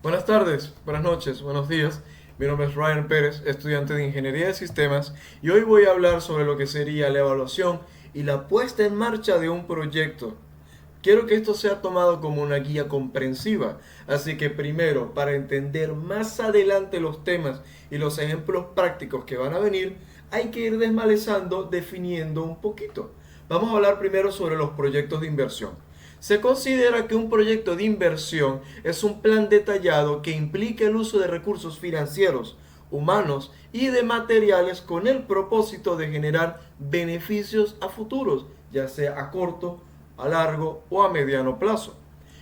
Buenas tardes, buenas noches, buenos días. Mi nombre es Ryan Pérez, estudiante de Ingeniería de Sistemas, y hoy voy a hablar sobre lo que sería la evaluación y la puesta en marcha de un proyecto. Quiero que esto sea tomado como una guía comprensiva, así que primero, para entender más adelante los temas y los ejemplos prácticos que van a venir, hay que ir desmalezando, definiendo un poquito. Vamos a hablar primero sobre los proyectos de inversión. Se considera que un proyecto de inversión es un plan detallado que implica el uso de recursos financieros, humanos y de materiales con el propósito de generar beneficios a futuros, ya sea a corto, a largo o a mediano plazo.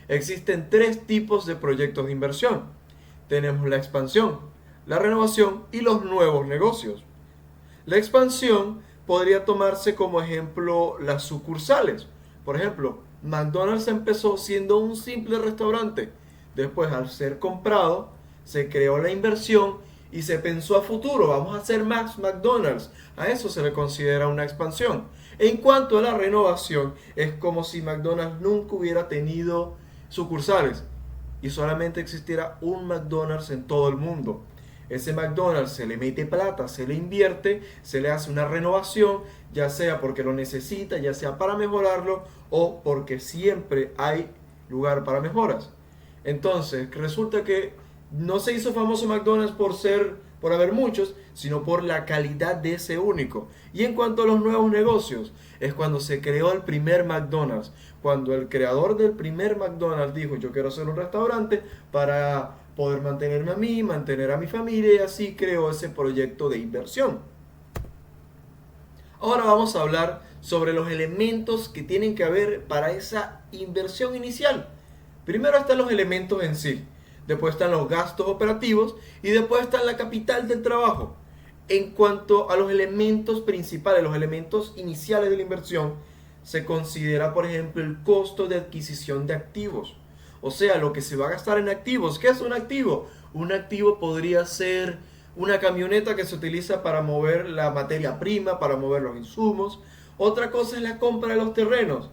Existen tres tipos de proyectos de inversión. Tenemos la expansión, la renovación y los nuevos negocios. La expansión podría tomarse como ejemplo las sucursales. Por ejemplo, McDonald's empezó siendo un simple restaurante. Después, al ser comprado, se creó la inversión y se pensó a futuro, vamos a hacer más McDonald's. A eso se le considera una expansión. En cuanto a la renovación, es como si McDonald's nunca hubiera tenido sucursales y solamente existiera un McDonald's en todo el mundo. Ese McDonald's se le mete plata, se le invierte, se le hace una renovación, ya sea porque lo necesita, ya sea para mejorarlo o porque siempre hay lugar para mejoras. Entonces, resulta que no se hizo famoso McDonald's por haber muchos, sino por la calidad de ese único. Y en cuanto a los nuevos negocios, es cuando se creó el primer McDonald's, cuando el creador del primer McDonald's dijo, yo quiero hacer un restaurante para poder mantenerme a mí, mantener a mi familia, y así creó ese proyecto de inversión. Ahora vamos a hablar sobre los elementos que tienen que haber para esa inversión inicial. Primero están los elementos en sí, después están los gastos operativos y después está la capital del trabajo. En cuanto a los elementos principales, los elementos iniciales de la inversión, se considera, por ejemplo, el costo de adquisición de activos. O sea, lo que se va a gastar en activos. ¿Qué es un activo? Un activo podría ser una camioneta que se utiliza para mover la materia prima, para mover los insumos. Otra cosa es la compra de los terrenos.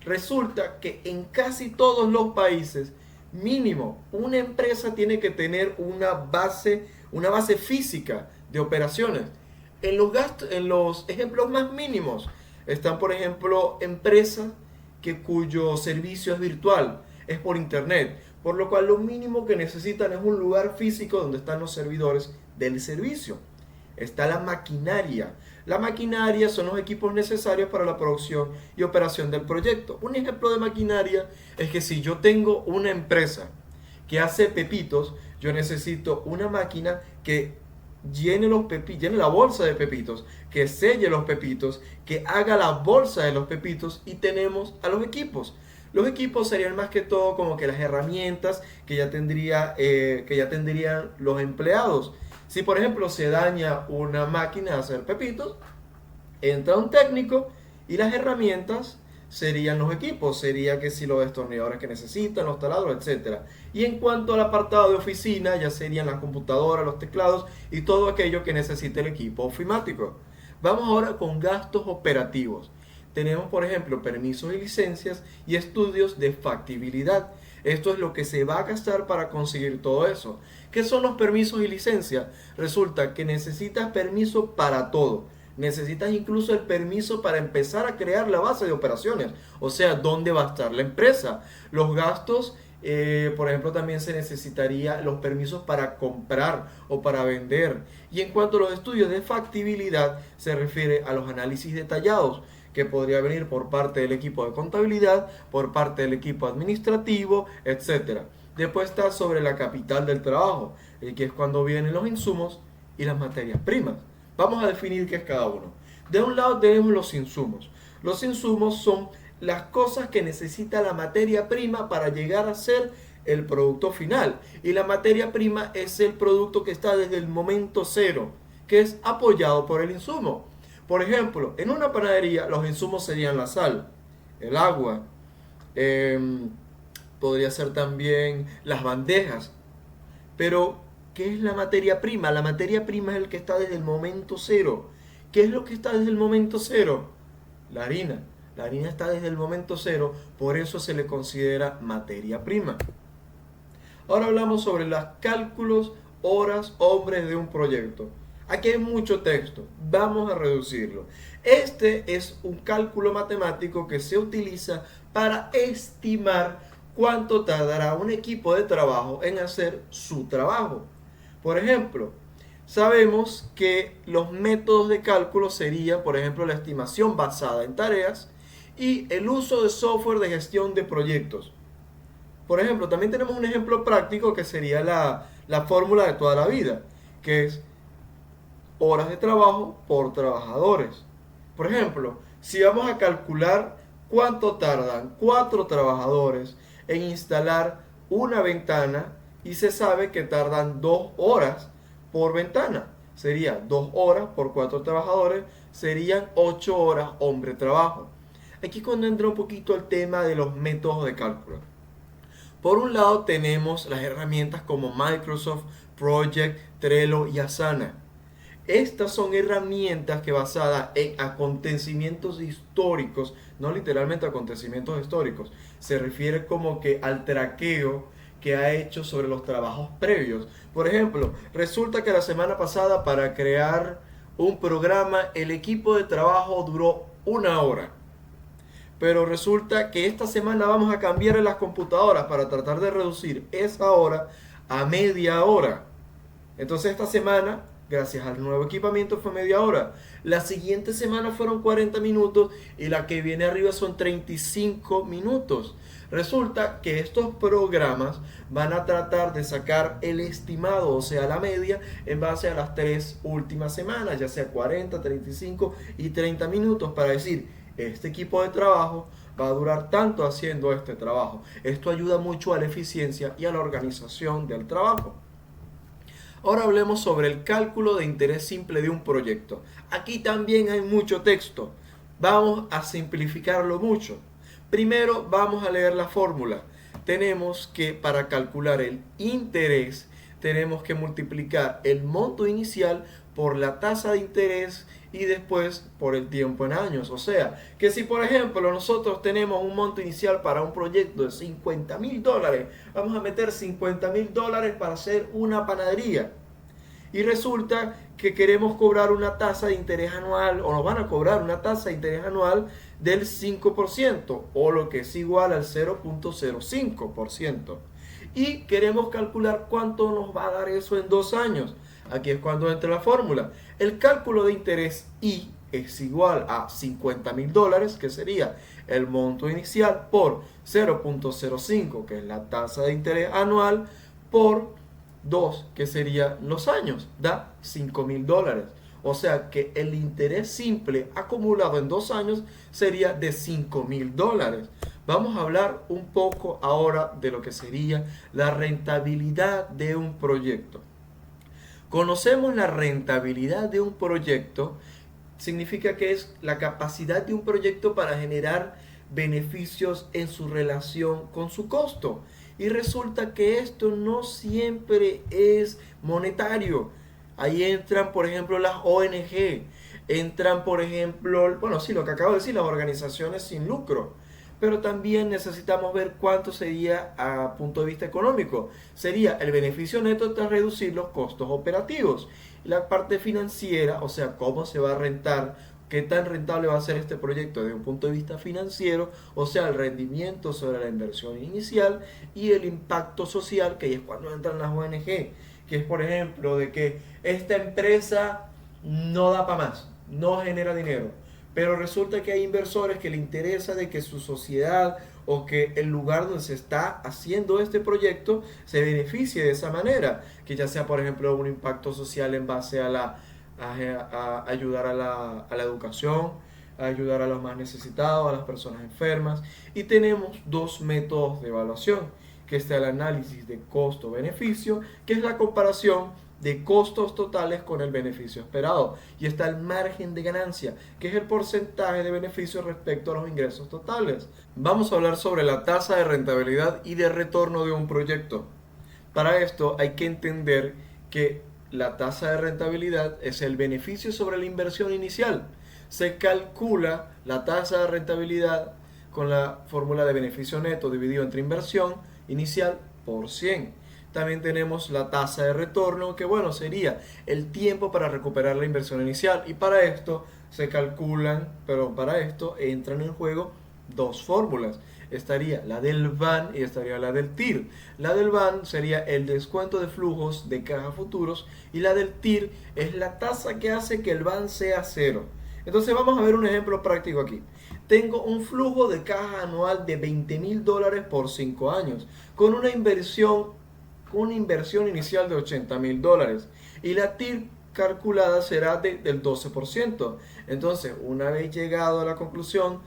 Resulta que en casi todos los países, mínimo, una empresa tiene que tener una base física de operaciones. En los ejemplos más mínimos están, por ejemplo, empresas cuyo servicio es virtual, es por internet, por lo cual lo mínimo que necesitan es un lugar físico donde están los servidores del servicio. Está la maquinaria. La maquinaria son los equipos necesarios para la producción y operación del proyecto. Un ejemplo de maquinaria es que si yo tengo una empresa que hace pepitos, yo necesito una máquina que llene la bolsa de pepitos, que selle los pepitos, que haga la bolsa de los pepitos, y tenemos a los equipos. Los equipos serían más que todo como que las herramientas que ya tendrían los empleados. Si por ejemplo se daña una máquina de hacer pepitos, entra un técnico y las herramientas serían los equipos, sería que si los destornilladores que necesitan, los taladros, etcétera. Y en cuanto al apartado de oficina, ya serían las computadoras, los teclados y todo aquello que necesite el equipo ofimático. Vamos ahora con gastos operativos. Tenemos, por ejemplo, permisos y licencias y estudios de factibilidad. Esto es lo que se va a gastar para conseguir todo eso. ¿Qué son los permisos y licencias? Resulta que necesitas permiso para todo. Necesitas incluso el permiso para empezar a crear la base de operaciones. O sea, ¿dónde va a estar la empresa? Los gastos, por ejemplo, también se necesitaría los permisos para comprar o para vender. Y en cuanto a los estudios de factibilidad, se refiere a los análisis detallados que podría venir por parte del equipo de contabilidad, por parte del equipo administrativo, etcétera. Después está sobre la capital del trabajo, que es cuando vienen los insumos y las materias primas. Vamos a definir qué es cada uno. De un lado tenemos los insumos. Los insumos son las cosas que necesita la materia prima para llegar a ser el producto final. Y la materia prima es el producto que está desde el momento cero, que es apoyado por el insumo. Por ejemplo, en una panadería los insumos serían la sal, el agua, eh, podría ser también las bandejas. Pero, ¿qué es la materia prima? La materia prima es el que está desde el momento cero. ¿Qué es lo que está desde el momento cero? La harina. La harina está desde el momento cero, por eso se le considera materia prima. Ahora hablamos sobre los cálculos horas hombres de un proyecto. Aquí hay mucho texto, vamos a reducirlo. Este es un cálculo matemático que se utiliza para estimar cuánto tardará un equipo de trabajo en hacer su trabajo. Por ejemplo, sabemos que los métodos de cálculo serían, por ejemplo, la estimación basada en tareas y el uso de software de gestión de proyectos. Por ejemplo, también tenemos un ejemplo práctico que sería la fórmula de toda la vida, que es horas de trabajo por trabajadores. Por ejemplo, si vamos a calcular cuánto tardan 4 trabajadores en instalar una ventana y se sabe que tardan 2 horas por ventana, sería 2 horas por 4 trabajadores, serían 8 horas hombre trabajo. Aquí es cuando entra un poquito el tema de los métodos de cálculo. Por un lado tenemos las herramientas como Microsoft Project, Trello y Asana. Estas son herramientas que basadas en acontecimientos históricos, no literalmente acontecimientos históricos, se refiere como que al traqueo que ha hecho sobre los trabajos previos. Por ejemplo, resulta que la semana pasada para crear un programa el equipo de trabajo duró 1 hora. Pero resulta que esta semana vamos a cambiar en las computadoras para tratar de reducir esa hora a media hora. Entonces esta semana, gracias al nuevo equipamiento, fue media hora. La siguiente semana fueron 40 minutos y la que viene arriba son 35 minutos. Resulta que estos programas van a tratar de sacar el estimado, o sea, la media, en base a las 3 últimas semanas, ya sea 40, 35 y 30 minutos, para decir, este equipo de trabajo va a durar tanto haciendo este trabajo. Esto ayuda mucho a la eficiencia y a la organización del trabajo. Ahora hablemos sobre el cálculo de interés simple de un proyecto. Aquí también hay mucho texto. Vamos a simplificarlo mucho. Primero vamos a leer la fórmula. Tenemos que para calcular el interés tenemos que multiplicar el monto inicial por la tasa de interés y después por el tiempo en años. O sea, que si por ejemplo nosotros tenemos un monto inicial para un proyecto de $50,000, vamos a meter $50,000 para hacer una panadería. Y resulta que queremos cobrar una tasa de interés anual, o nos van a cobrar una tasa de interés anual del 5%, o lo que es igual al 0.05%. Y queremos calcular cuánto nos va a dar eso en 2 años. Aquí es cuando entra la fórmula. El cálculo de interés I es igual a $50,000, que sería el monto inicial, por 0.05, que es la tasa de interés anual, por 2, que serían los años, da $5,000. O sea que el interés simple acumulado en 2 años sería de $5,000. Vamos a hablar un poco ahora de lo que sería la rentabilidad de un proyecto. Conocemos la rentabilidad de un proyecto, significa que es la capacidad de un proyecto para generar beneficios en su relación con su costo. Y resulta que esto no siempre es monetario. Ahí entran, por ejemplo, las ONG, entran, por ejemplo, bueno, sí, lo que acabo de decir, las organizaciones sin lucro. Pero también necesitamos ver cuánto sería a punto de vista económico. Sería el beneficio neto tras reducir los costos operativos. La parte financiera, o sea, cómo se va a rentar, qué tan rentable va a ser este proyecto desde un punto de vista financiero, o sea, el rendimiento sobre la inversión inicial y el impacto social, que ahí es cuando entran las ONG, que es, por ejemplo, de que esta empresa no da para más, no genera dinero. Pero resulta que hay inversores que le interesa de que su sociedad o que el lugar donde se está haciendo este proyecto se beneficie de esa manera, que ya sea por ejemplo un impacto social en base a ayudar a la educación, a ayudar a los más necesitados, a las personas enfermas. Y tenemos 2 métodos de evaluación, que está el análisis de costo-beneficio, que es la comparación de costos totales con el beneficio esperado, y está el margen de ganancia, que es el porcentaje de beneficio respecto a los ingresos totales. Vamos a hablar sobre la tasa de rentabilidad y de retorno de un proyecto. Para esto hay que entender que la tasa de rentabilidad es el beneficio sobre la inversión inicial. Se calcula la tasa de rentabilidad con la fórmula de beneficio neto dividido entre inversión inicial por 100. También tenemos la tasa de retorno, que bueno, sería el tiempo para recuperar la inversión inicial. Y para esto se calculan, pero para esto entran en juego dos fórmulas. Estaría la del VAN y estaría la del TIR. La del VAN sería el descuento de flujos de caja futuros y la del TIR es la tasa que hace que el VAN sea cero. Entonces vamos a ver un ejemplo práctico aquí. Tengo un flujo de caja anual de $20,000 por 5 años con una inversión inicial de $80,000 y la TIR calculada será del 12%. Entonces, una vez llegado a la conclusión,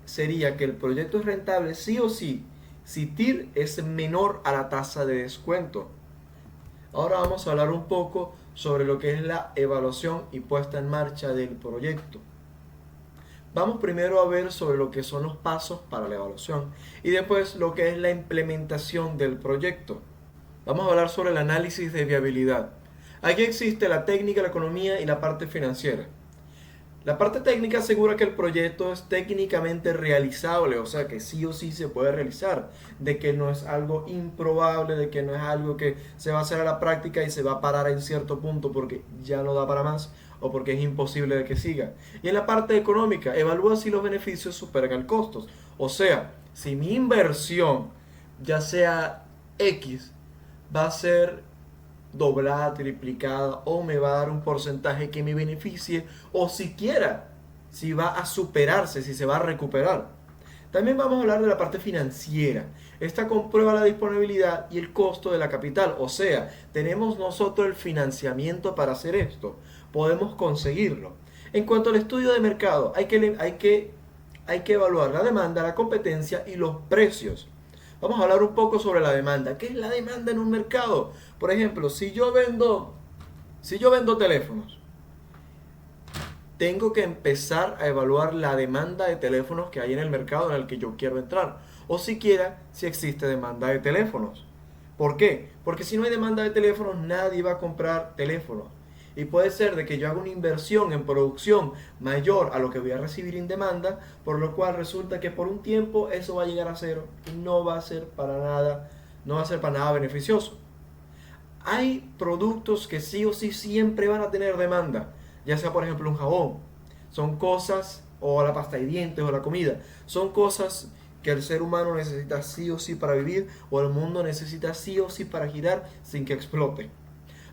sería que el proyecto es rentable sí o sí si TIR es menor a la tasa de descuento. Ahora vamos a hablar un poco sobre lo que es la evaluación y puesta en marcha del proyecto. Vamos primero a ver sobre lo que son los pasos para la evaluación y después lo que es la implementación del proyecto. Vamos a hablar sobre el análisis de viabilidad. Aquí existe la técnica, la economía y la parte financiera. La parte técnica asegura que el proyecto es técnicamente realizable, o sea que sí o sí se puede realizar, de que no es algo improbable, de que no es algo que se va a hacer a la práctica y se va a parar en cierto punto porque ya no da para más o porque es imposible de que siga. Y en la parte económica, evalúa si los beneficios superan el costo. O sea, si mi inversión, ya sea X, va a ser doblada, triplicada o me va a dar un porcentaje que me beneficie o siquiera si va a superarse, si se va a recuperar. También vamos a hablar de la parte financiera. Esta comprueba la disponibilidad y el costo de la capital. O sea, tenemos nosotros el financiamiento para hacer esto. Podemos conseguirlo. En cuanto al estudio de mercado, hay que evaluar la demanda, la competencia y los precios. Vamos a hablar un poco sobre la demanda. ¿Qué es la demanda en un mercado? Por ejemplo, si yo vendo teléfonos, tengo que empezar a evaluar la demanda de teléfonos que hay en el mercado en el que yo quiero entrar. O siquiera si existe demanda de teléfonos. ¿Por qué? Porque si no hay demanda de teléfonos, nadie va a comprar teléfonos. Y puede ser de que yo haga una inversión en producción mayor a lo que voy a recibir en demanda, por lo cual resulta que por un tiempo eso va a llegar a cero y no va a ser para nada beneficioso. Hay productos que sí o sí siempre van a tener demanda, ya sea por ejemplo un jabón, son cosas, o la pasta de dientes o la comida, son cosas que el ser humano necesita sí o sí para vivir o el mundo necesita sí o sí para girar sin que explote.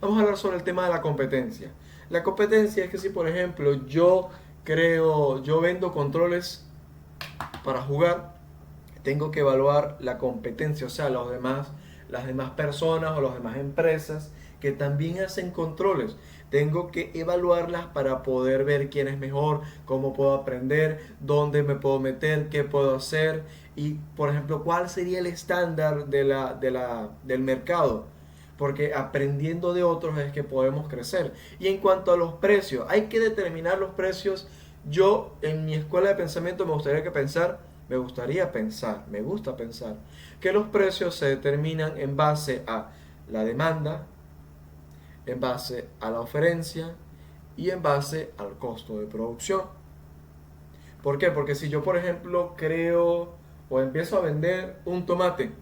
Vamos a hablar sobre el tema de la competencia. La competencia es que si por ejemplo yo vendo controles para jugar, tengo que evaluar la competencia, o sea, las demás personas o las demás empresas que también hacen controles. Tengo que evaluarlas para poder ver quién es mejor, cómo puedo aprender, dónde me puedo meter, qué puedo hacer y, por ejemplo, cuál sería el estándar del mercado. Porque aprendiendo de otros es que podemos crecer. Y en cuanto a los precios, hay que determinar los precios. Yo en mi escuela de pensamiento me gusta pensar que los precios se determinan en base a la demanda, en base a la oferencia y en base al costo de producción. ¿Por qué? Porque si yo, por ejemplo, creo o empiezo a vender un tomate,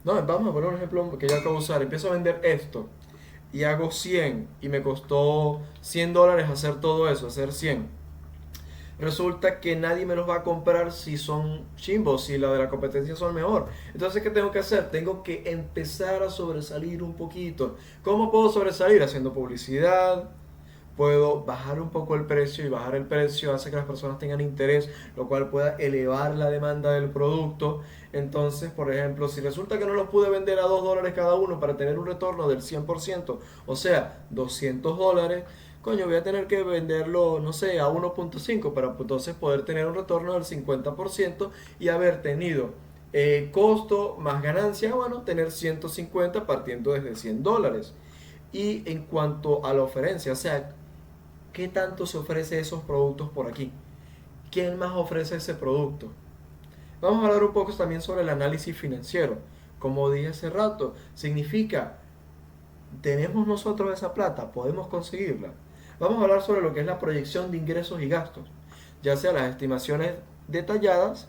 no, vamos a poner un ejemplo que yo acabo de usar, empiezo a vender esto y hago 100 y me costó $100 hacer todo eso, hacer 100. Resulta que nadie me los va a comprar si son chimbos, si la de la competencia son mejor. Entonces, ¿qué tengo que hacer? Tengo que empezar a sobresalir un poquito. ¿Cómo puedo sobresalir? Haciendo publicidad. Puedo bajar un poco el precio y bajar el precio hace que las personas tengan interés, lo cual pueda elevar la demanda del producto. Entonces, por ejemplo, si resulta que no los pude vender a $2 cada uno para tener un retorno del 100%, o sea, $200, coño, voy a tener que venderlo, no sé, a 1.5 para entonces poder tener un retorno del 50% y haber tenido costo más ganancia, bueno, tener 150 partiendo desde $100. Y en cuanto a la oferencia, o sea, ¿qué tanto se ofrece esos productos por aquí? ¿Quién más ofrece ese producto? Vamos a hablar un poco también sobre el análisis financiero. Como dije hace rato, significa, ¿tenemos nosotros esa plata? ¿Podemos conseguirla? Vamos a hablar sobre lo que es la proyección de ingresos y gastos, ya sea las estimaciones detalladas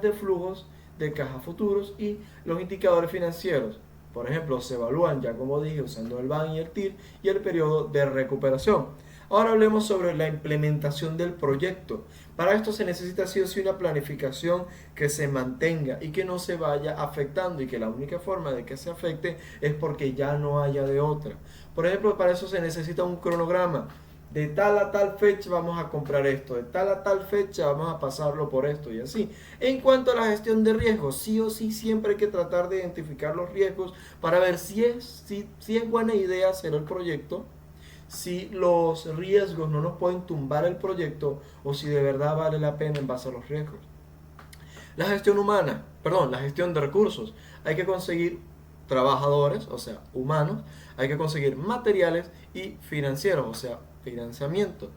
de flujos, de caja futuros y los indicadores financieros. Por ejemplo, se evalúan, ya como dije, usando el BAN y el TIR y el periodo de recuperación. Ahora hablemos sobre la implementación del proyecto. Para esto se necesita sí o sí una planificación que se mantenga y que no se vaya afectando, y que la única forma de que se afecte es porque ya no haya de otra. Por ejemplo, para eso se necesita un cronograma. De tal a tal fecha vamos a comprar esto, de tal a tal fecha vamos a pasarlo por esto y así. En cuanto a la gestión de riesgos, sí o sí siempre hay que tratar de identificar los riesgos para ver si es buena idea hacer el proyecto, si los riesgos no nos pueden tumbar el proyecto o si de verdad vale la pena en base a los riesgos. La gestión humana, perdón, la gestión de recursos. Hay que conseguir trabajadores, o sea, humanos, hay que conseguir materiales y financieros, o sea, financiamiento.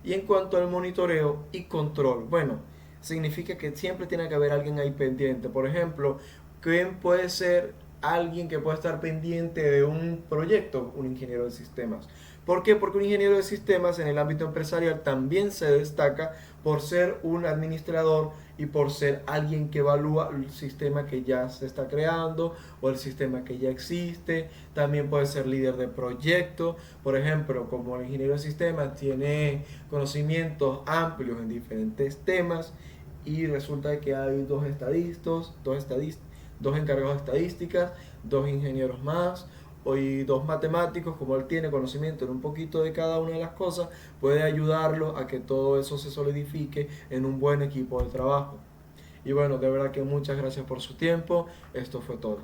Y en cuanto al monitoreo y control, bueno, significa que siempre tiene que haber alguien ahí pendiente. Por ejemplo, ¿quién puede ser alguien que pueda estar pendiente de un proyecto? Un ingeniero de sistemas. ¿Por qué? Porque un ingeniero de sistemas en el ámbito empresarial también se destaca por ser un administrador y por ser alguien que evalúa el sistema que ya se está creando o el sistema que ya existe. También puede ser líder de proyecto. Por ejemplo, como el ingeniero de sistemas tiene conocimientos amplios en diferentes temas y resulta que hay dos encargados de estadísticas, dos ingenieros más y dos matemáticos. Como él tiene conocimiento en un poquito de cada una de las cosas, puede ayudarlo a que todo eso se solidifique en un buen equipo de trabajo. Y bueno, de verdad que muchas gracias por su tiempo. Esto fue todo.